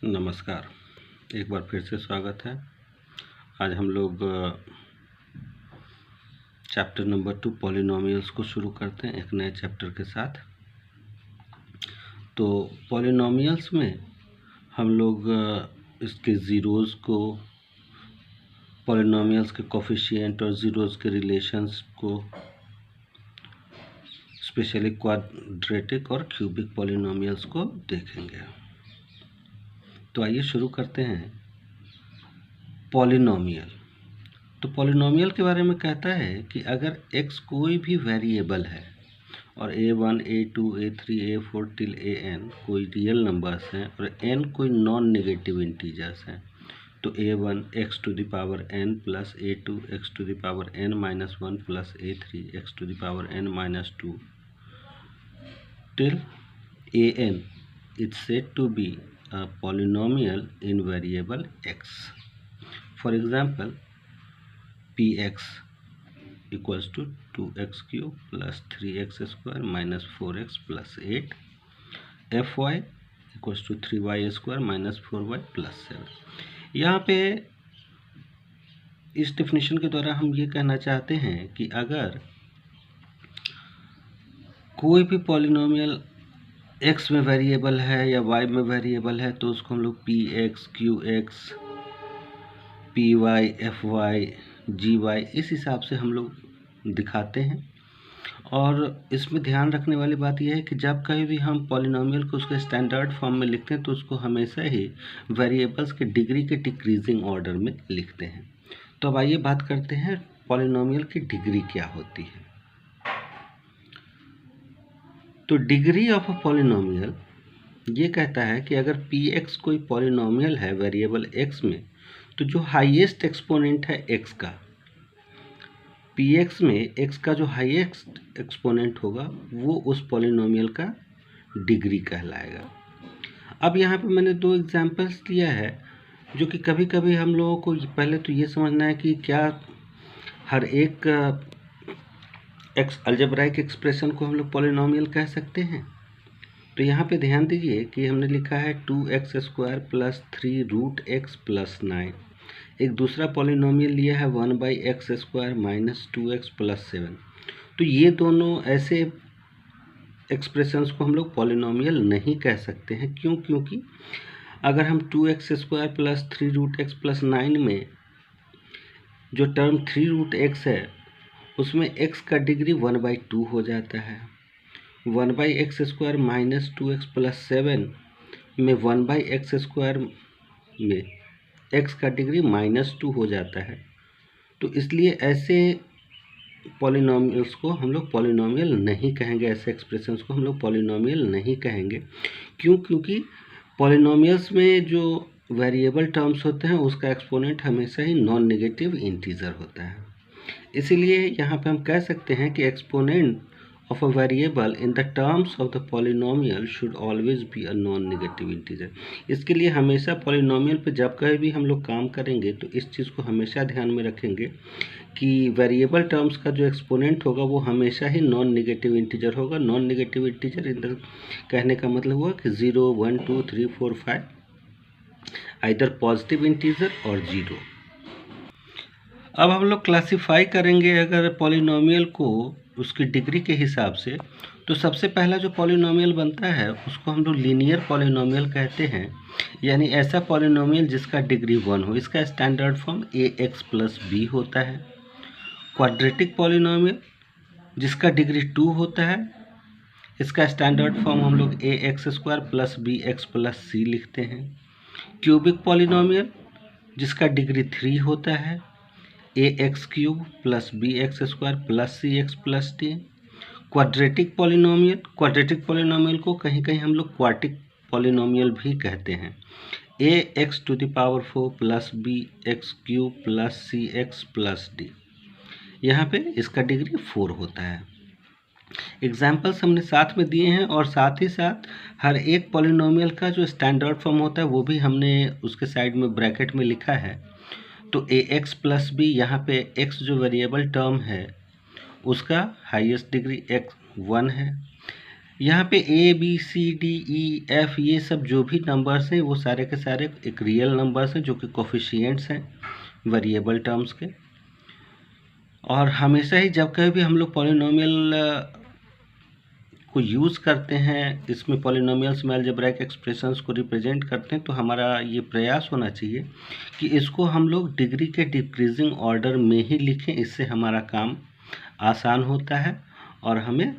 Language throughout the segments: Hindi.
नमस्कार, एक बार फिर से स्वागत है। आज हम लोग चैप्टर नंबर 2 पॉलिनोमियल्स को शुरू करते हैं एक नए चैप्टर के साथ। तो पॉलिनोमियल्स में हम लोग इसके ज़ीरोज़ को, पॉलिनोमियल्स के कोफिशिएंट और ज़ीरोज़ के रिलेशंस को, स्पेशली क्वाड्रेटिक और क्यूबिक पॉलिनोमियल्स को देखेंगे। तो आइए शुरू करते हैं। पॉलिनोमियल, तो पॉलिनोमियल के बारे में कहता है कि अगर x कोई भी वेरिएबल है और a1, a2, a3, a4 till an कोई रियल नंबर्स हैं और n कोई नॉन नेगेटिव इंटीजर्स हैं, तो a1 x to the power n plus a2 x to the power n minus 1 plus a3 x to the power n minus 2 till an is said to be a polynomial in variable x. For example, px equals to 2x cube plus 3x square minus 4x plus 8, fy equals to 3y square minus 4y plus 7. यहाँ पे इस डेफिनेशन के द्वारा हम ये कहना चाहते हैं कि अगर कोई भी पॉलिनोमियल x में वेरिएबल है या y में वेरिएबल है तो उसको हम लोग px, qx, py, fy, gy इस हिसाब से हम लोग दिखाते हैं। और इसमें ध्यान रखने वाली बात यह है कि जब कहीं भी हम पॉलिनोमियल को उसके स्टैंडर्ड फॉर्म में लिखते हैं तो उसको हमेशा ही वेरिएबल्स के डिग्री के डिक्रीजिंग ऑर्डर में लिखते हैं। तो अब आइए बात करते हैं पॉलिनोमियल की डिग्री क्या होती है। तो डिग्री ऑफ अ पॉलिनोमियल ये कहता है कि अगर px कोई पॉलिनोमियल है वेरिएबल x में, तो जो हाईएस्ट एक्सपोनेंट है x का, px में x का जो हाईएस्ट एक्सपोनेंट होगा वो उस पॉलिनोमियल का डिग्री कहलाएगा। अब यहाँ पे मैंने दो एग्जांपल्स दिया है जो कि कभी कभी हम लोगों को पहले तो ये समझना है कि क्या हर एक अलजेब्राइक एक्सप्रेशन को हम लोग पॉलिनोमियल कह सकते हैं। तो यहाँ पे ध्यान दीजिए कि हमने लिखा है 2x square plus 3 root x plus 9। एक दूसरा पॉलिनोमियल लिया है 1/x square minus 2x plus 7। तो ये दोनों ऐसे एक्सप्रेशंस को हम लोग पॉलिनोमियल नहीं कह सकते हैं। क्यों? क्योंकि अगर हम 2x square plus 3 root x plus 9 में जो टर्म 3 रूट x है उसमें x का डिग्री 1/2 हो जाता है। 1/x square minus 2x plus 7 में 1/x स्क्वायर में x का डिग्री -2 हो जाता है। तो इसलिए ऐसे पॉलिनोमियल्स को हम लोग पॉलिनोमियल नहीं कहेंगे, ऐसे एक्सप्रेशंस को हम लोग पॉलिनोमियल नहीं कहेंगे। क्यों? क्योंकि पॉलिनोमियल्स में जो वेरिएबल टर्म्स होते हैं उसका एक्सपोनेंट हमेशा ही नॉन नेगेटिव इंटीजर होता है। इसीलिए यहाँ पे हम कह सकते हैं कि exponent of a variable in the terms of the polynomial should always be a non-negative integer। इसके लिए हमेशा पॉलिनोमियल पे जब कभी भी हम लोग काम करेंगे तो इस चीज़ को हमेशा ध्यान में रखेंगे कि वेरिएबल टर्म्स का जो एक्सपोनेंट होगा वो हमेशा ही नॉन नेगेटिव इंटीजर होगा। नॉन नेगेटिव इंटीजर इन कहने का मतलब हुआ कि 0, 1, 2, 3, 4, 5 आइदर पॉजिटिव इंटीजर और 0। अब हम लोग क्लासीफाई करेंगे अगर पॉलिनोमियल को उसकी डिग्री के हिसाब से। तो सबसे पहला जो पॉलिनोमियल बनता है उसको हम लोग लीनियर पॉलिनोमियल कहते हैं, यानी ऐसा पॉलिनोमियल जिसका डिग्री 1 हो। इसका standard form ax plus b होता है। क्वाड्रेटिक पॉलिनोमियल जिसका डिग्री 2 होता है, इसका स्टैंडर्ड फॉर्म हम लोग ax square plus bx plus c लिखते हैं। क्यूबिक पॉलिनोमियल जिसका डिग्री 3 होता है, ax cube plus bx square plus cx plus d। Quadratic polynomial को कहीं कहीं हम लोग क्वार्टिक पॉलिनोमियल भी कहते हैं। ax to the power 4 plus bx cube plus cx plus d, यहाँ पे इसका डिग्री 4 होता है। एग्जाम्पल्स हमने साथ में दिए हैं और साथ ही साथ हर एक पॉलिनोमियल का जो स्टैंडर्ड फॉर्म होता है वो भी हमने उसके साइड में ब्रैकेट में लिखा है। तो ax प्लस b, यहाँ पे x जो वेरिएबल टर्म है उसका हाईएस्ट डिग्री x 1 है। यहाँ पे A B C D E F ये सब जो भी नंबर्स हैं वो सारे के सारे एक रियल नंबर्स हैं जो कि कोफिशिएंट्स हैं वेरिएबल टर्म्स के। और हमेशा ही जब कभी भी हम लोग पॉलिनोमियल को यूज़ करते हैं, इसमें पॉलिनोमियल्स में अलजेब्राइक एक्सप्रेशंस को रिप्रेजेंट करते हैं, तो हमारा ये प्रयास होना चाहिए कि इसको हम लोग डिग्री के डिक्रीजिंग ऑर्डर में ही लिखें। इससे हमारा काम आसान होता है और हमें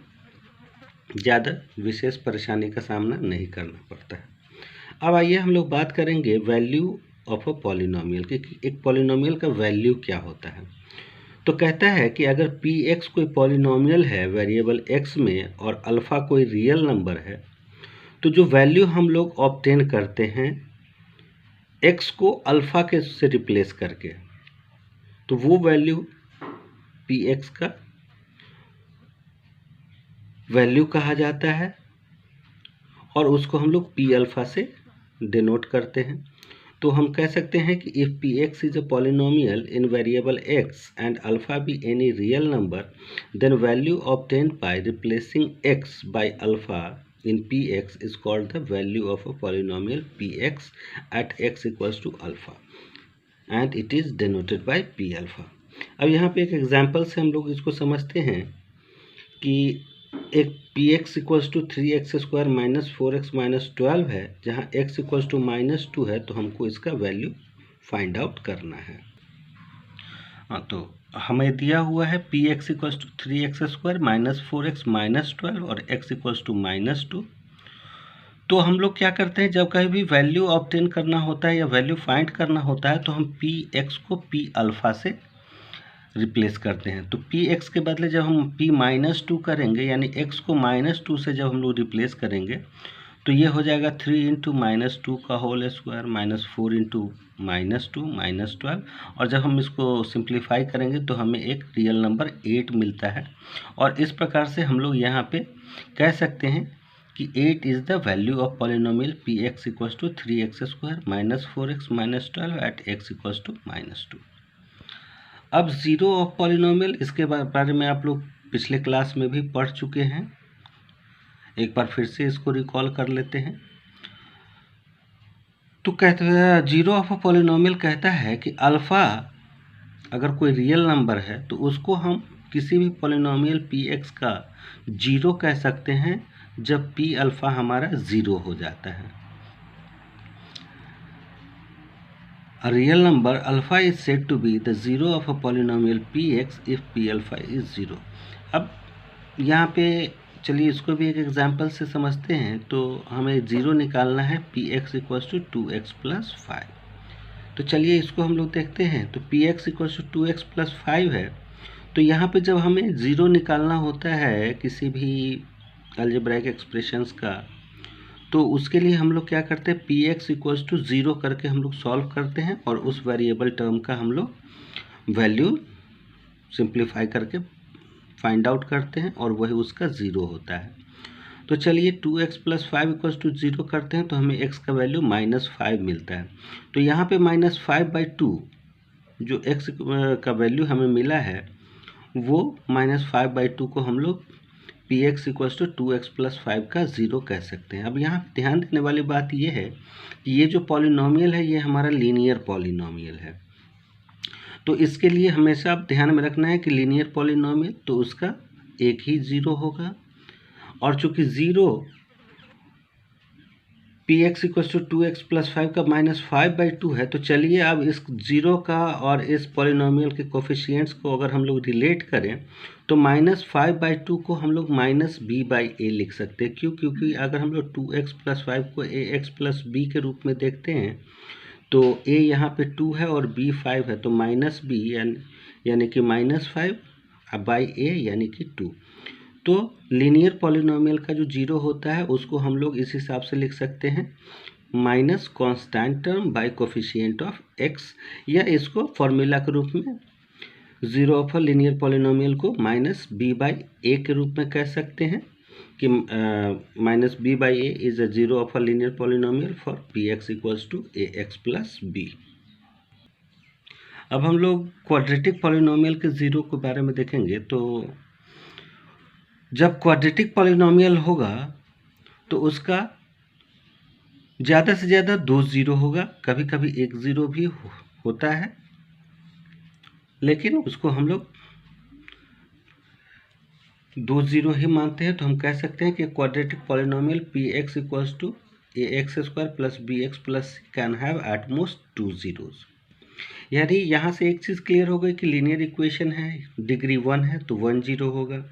ज़्यादा विशेष परेशानी का सामना नहीं करना पड़ता है। अब आइए हम लोग बात करेंगे वैल्यू ऑफ अ पॉलिनोमियल कि एक पॉलिनोमियल का वैल्यू क्या होता है। तो कहता है कि अगर पी एक्स कोई पॉलिनोमियल है वेरिएबल एक्स में और अल्फ़ा कोई रियल नंबर है, तो जो वैल्यू हम लोग ऑब्टेन करते हैं एक्स को अल्फ़ा के से रिप्लेस करके, तो वो वैल्यू पी एक्स का वैल्यू कहा जाता है और उसको हम लोग पी अल्फ़ा से डिनोट करते हैं। तो हम कह सकते हैं कि if P X is a polynomial in variable X and alpha be any real number, then value obtained by replacing X by alpha in px is called the value of a polynomial px at x equals to alpha and it is denoted by p alpha। अब यहाँ पे एक एग्जांपल से हम लोग इसको समझते हैं कि एक P x equals to 3x² minus 4x minus 12 है, जहाँ x इक्वल्स टू -2 है, तो हमको इसका वैल्यू फाइंड आउट करना है। हाँ, तो हमें दिया हुआ है P x equals to 3x² minus 4x minus 12 और x इक्वल्स टू -2। तो हम लोग क्या करते हैं, जब कहीं भी वैल्यू ऑब्टेन करना होता है या वैल्यू फाइंड करना होता है, तो हम पी एक्स को पी अल्फ़ा से रिप्लेस करते हैं। तो पी एक्स के बदले जब हम पी -2 करेंगे, यानी एक्स को -2 से जब हम लोग रिप्लेस करेंगे, तो ये हो जाएगा 3 इंटू -2 का whole square minus 4 into -2 minus 12। और जब हम इसको सिंप्लीफाई करेंगे तो हमें एक रियल नंबर 8 मिलता है। और इस प्रकार से हम लोग यहाँ पे कह सकते हैं कि 8 is the value of polynomial P x equals to 3x² minus 4x minus 12 at x equals to -2। अब ज़ीरो ऑफ पॉलिनोमियल, इसके बारे में आप लोग पिछले क्लास में भी पढ़ चुके हैं, एक बार फिर से इसको रिकॉल कर लेते हैं। तो कहते हैं जीरो ऑफ अ पॉलिनोमियल कहता है कि अल्फ़ा अगर कोई रियल नंबर है तो उसको हम किसी भी पॉलिनोमियल पी एक्स का जीरो कह सकते हैं जब पी अल्फ़ा हमारा ज़ीरो हो जाता है। A real number alpha is said to be the zero of a polynomial px if p alpha is zero। अब यहाँ पे चलिए इसको भी एक एग्जांपल से समझते हैं। तो हमें ज़ीरो निकालना है P x equals to 2x plus 5। तो चलिए इसको हम लोग देखते हैं। तो P x equals to 2x plus 5 है। तो यहाँ पे जब हमें ज़ीरो निकालना होता है किसी भी अलजेब्राइक एक्सप्रेशंस का, तो उसके लिए हम लोग क्या करते हैं, P x equals to zero करके हम लोग सॉल्व करते हैं और उस वेरिएबल टर्म का हम लोग वैल्यू सिंप्लीफाई करके फाइंड आउट करते हैं और वही उसका ज़ीरो होता है। तो चलिए 2x plus 5 equals to zero करते हैं तो हमें x का वैल्यू -5 मिलता है। तो यहाँ पे -5/2 जो x का वैल्यू हमें मिला है वो -5/2 को हम लोग P x equals to 2x plus 5 का ज़ीरो कह सकते हैं। अब यहाँ ध्यान देने वाली बात ये है कि ये जो पॉलिनोमियल है ये हमारा लीनियर पॉलिनोमियल है। तो इसके लिए हमेशा आप ध्यान में रखना है कि लीनियर पॉलिनोमियल तो उसका एक ही ज़ीरो होगा। और चूँकि zero P x equals to 2x plus 5 का -5/2 है, तो चलिए अब इस ज़ीरो का और इस पॉलिनोमियल के कोफिशिएंट्स को अगर हम लोग रिलेट करें तो -5/2 को हम लोग -b/a लिख सकते हैं। क्यों? क्योंकि अगर हम लोग 2x प्लस 5 को ax प्लस b के रूप में देखते हैं तो a यहाँ पे 2 है और b 5 है, तो -b यानी कि -5/a यानी कि 2। तो लीनियर पॉलिनोमियल का जो जीरो होता है उसको हम लोग इस हिसाब से लिख सकते हैं minus constant term by coefficient of x, या इसको फॉर्मूला के रूप में zero of a linear polynomial को -b/a के रूप में कह सकते हैं कि -b/a is a zero of a linear polynomial for P x equals to ax plus b। अब हम लोग क्वाड्रेटिक पॉलिनोमियल के ज़ीरो के बारे में देखेंगे। तो जब क्वाड्रेटिक पॉलिनोमियल होगा तो उसका ज़्यादा से ज़्यादा 2 ज़ीरो होगा, कभी कभी 1 ज़ीरो भी होता है, लेकिन उसको हम लोग 2 ज़ीरो ही मानते हैं। तो हम कह सकते हैं कि quadratic polynomial P x equals to A x square plus B x plus C can have at most 2 zeros. यानी यहाँ से एक चीज़ क्लियर हो गई कि लीनियर इक्वेशन है, डिग्री 1 है तो 1 ज़ीरो होगा।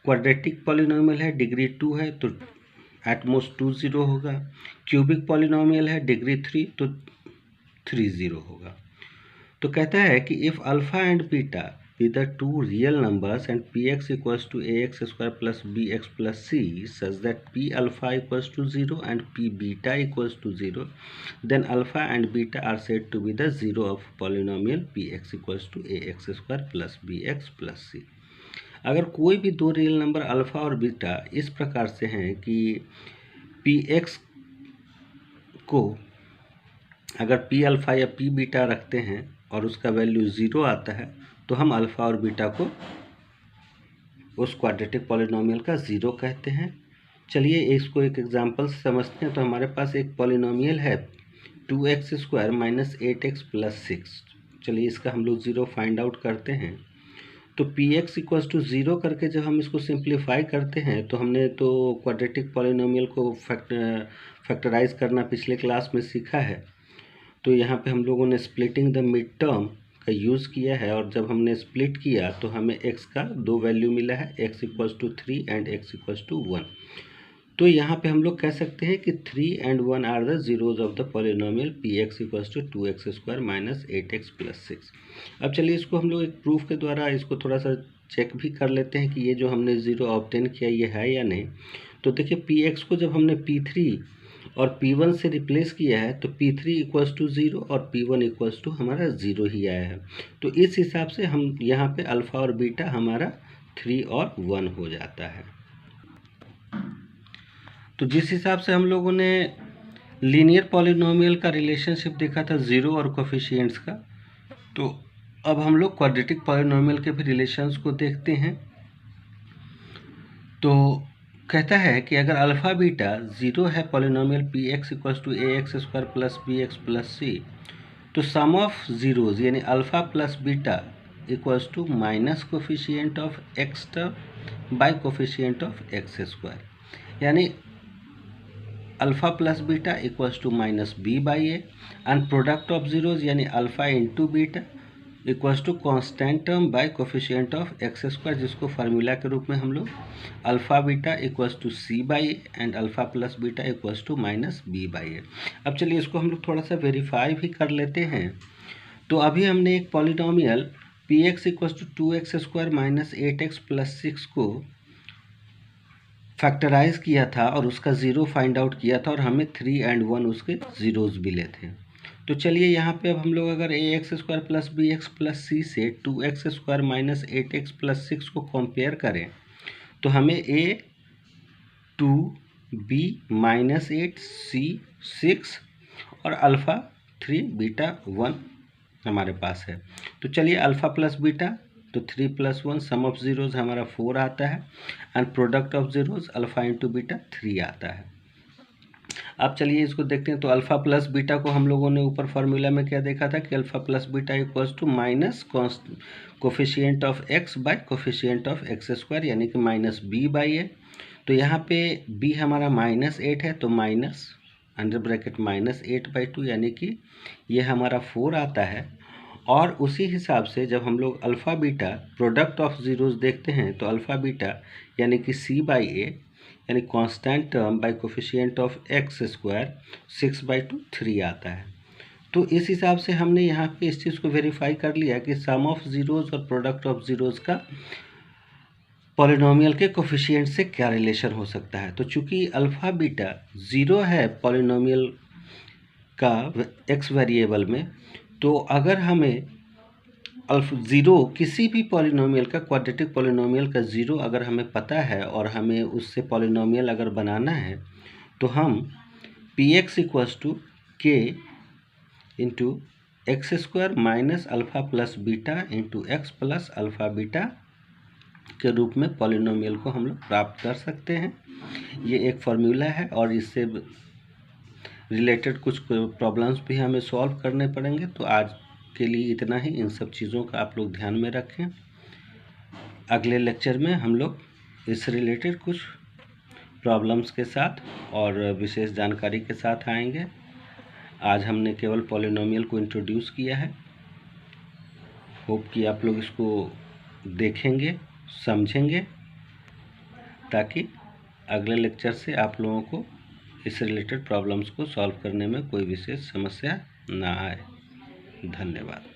क्वाड्रेटिक पॉलिनोमियल है, डिग्री 2 है तो एट मोस्ट 2 ज़ीरो होगा। क्यूबिक पॉलिनोमियल है, डिग्री 3 तो 3 ज़ीरो होगा। तो कहता है कि if alpha and beta be the two real numbers and P x equals to A x square plus B x plus C such that P alpha equals to 0 and P beta equals to 0, then alpha and beta are said to be the zero of polynomial P x equals to A x square plus B x plus c. अगर कोई भी दो रियल नंबर अल्फ़ा और बीटा इस प्रकार से हैं कि पी एक्स को अगर पी अल्फ़ा या पी बीटा रखते हैं और उसका वैल्यू 0 आता है तो हम अल्फ़ा और बीटा को उस क्वाड्रेटिक पॉलिनोमियल का 0 कहते हैं। चलिए इसको एक एग्जांपल से समझते हैं। तो हमारे पास एक पॉलिनोमियल है 2x square minus 8x plus 6। चलिए इसका हम लोग 0 फाइंड आउट करते हैं। तो पी एक्स इक्वल्स टू 0 करके जब हम इसको सिंप्लीफाई करते हैं तो हमने तो क्वाड्रेटिक पॉलिनोमियल को फैक्टराइज करना पिछले क्लास में सीखा है। तो यहाँ पे हम लोगों ने स्प्लिटिंग द मिड टर्म का यूज़ किया है और जब हमने स्प्लिट किया तो हमें x का दो वैल्यू मिला है, x equals to 3 and x equals to 1। तो यहाँ पे हम लोग कह सकते हैं कि 3 and 1 are the zeros of the polynomial P x equals to 2x square minus 8x plus 6। अब चलिए इसको हम लोग एक प्रूफ के द्वारा इसको थोड़ा सा चेक भी कर लेते हैं कि ये जो हमने 0 ऑब्टेन किया ये है या नहीं। तो देखिए पी एक्स को जब हमने P3 और P1 से रिप्लेस किया है तो P3 इक्वल्स टू 0 और P1 इक्वल्स टू हमारा 0 ही आया है। तो इस हिसाब से हम यहाँ पे अल्फ़ा और बीटा हमारा 3 और 1 हो जाता है। तो जिस हिसाब से हम लोगों ने लीनियर पॉलिनोमियल का रिलेशनशिप देखा था 0 और कोफिशिएंट्स का, तो अब हम लोग क्वाड्रेटिक पॉलिनोमियल के भी रिलेशंस को देखते हैं। तो कहता है कि अगर अल्फ़ा बीटा 0 है polynomial P x equals to A x square plus B x plus c, तो सम ऑफ ज़ीरोज़ यानी alpha plus beta equals to minus coefficient of x term by coefficient of x square, यानी alpha plus beta equals to minus b by a and product of zeros यानी alpha into beta equals to constant term by coefficient of x square, जिसको फार्मूला के रूप में हम लोग alpha beta equals to c by a and alpha plus beta equals to minus b by a. अब चलिए इसको हम लोग थोड़ा सा वेरीफाई भी कर लेते हैं। तो अभी हमने एक polynomial P x equals to 2x square minus 8x plus 6 को फैक्टराइज किया था और उसका 0 फाइंड आउट किया था और हमें 3 एंड 1 उसके ज़ीरोज़ मिले थे। तो चलिए यहाँ पे अब हम लोग अगर a x square plus B x plus c से 2x square minus 8x plus 6 को कंपेयर करें तो हमें ए 2 बी माइनस 8 सी 6 और अल्फ़ा 3 बीटा 1 हमारे पास है। तो चलिए अल्फ़ा प्लस बीटा तो 3 प्लस 1 सम ऑफ ज़ीरोज़ हमारा 4 आता है and product of zeros alpha into beta 3 आता है। अब चलिए इसको देखते हैं। तो अल्फ़ा प्लस बीटा को हम लोगों ने ऊपर फार्मूला में क्या देखा था कि alpha plus beta equals to minus coefficient of X by coefficient of x square यानी कि माइनस बी बाई ए। तो यहाँ पे बी हमारा माइनस 8 है तो माइनस अंडर ब्रैकेट माइनस 8/2 यानी कि ये हमारा 4 आता है। और उसी हिसाब से जब हम लोग alpha beta product of zeros देखते हैं तो अल्फ़ा बीटा यानी कि सी बाई ए यानी constant term by coefficient of x square 6/2 3 आता है। तो इस हिसाब से हमने यहाँ पे इस चीज़ को वेरीफाई कर लिया कि सम ऑफ ज़ीरोज़ और प्रोडक्ट ऑफ ज़ीरोज़ का पॉलिनोमियल के कोफिशिएंट से क्या रिलेशन हो सकता है। तो चूंकि अल्फ़ा बीटा 0 है पॉलिनोमियल का एक्स वेरिएबल में, तो अगर हमें ज़ीरो किसी भी पॉलिनोमियल का क्वाड्रेटिक पॉलिनोमियल का 0 अगर हमें पता है और हमें उससे पॉलिनोमियल अगर बनाना है तो हम पी एक्स इक्वल्स टू के into x square minus alpha plus beta into x plus alpha beta के रूप में पॉलिनोमियल को हम लोग प्राप्त कर सकते हैं। ये एक फॉर्मूला है और इससे रिलेटेड कुछ प्रॉब्लम्स भी हमें सॉल्व करने पड़ेंगे। तो आज के लिए इतना ही। इन सब चीज़ों का आप लोग ध्यान में रखें। अगले लेक्चर में हम लोग इससे रिलेटेड कुछ प्रॉब्लम्स के साथ और विशेष जानकारी के साथ आएंगे। आज हमने केवल पॉलिनोमियल को इंट्रोड्यूस किया है। होप कि आप लोग इसको देखेंगे, समझेंगे, ताकि अगले लेक्चर से आप लोगों को इस रिलेटेड प्रॉब्लम्स को सॉल्व करने में कोई विशेष समस्या ना आए। धन्यवाद।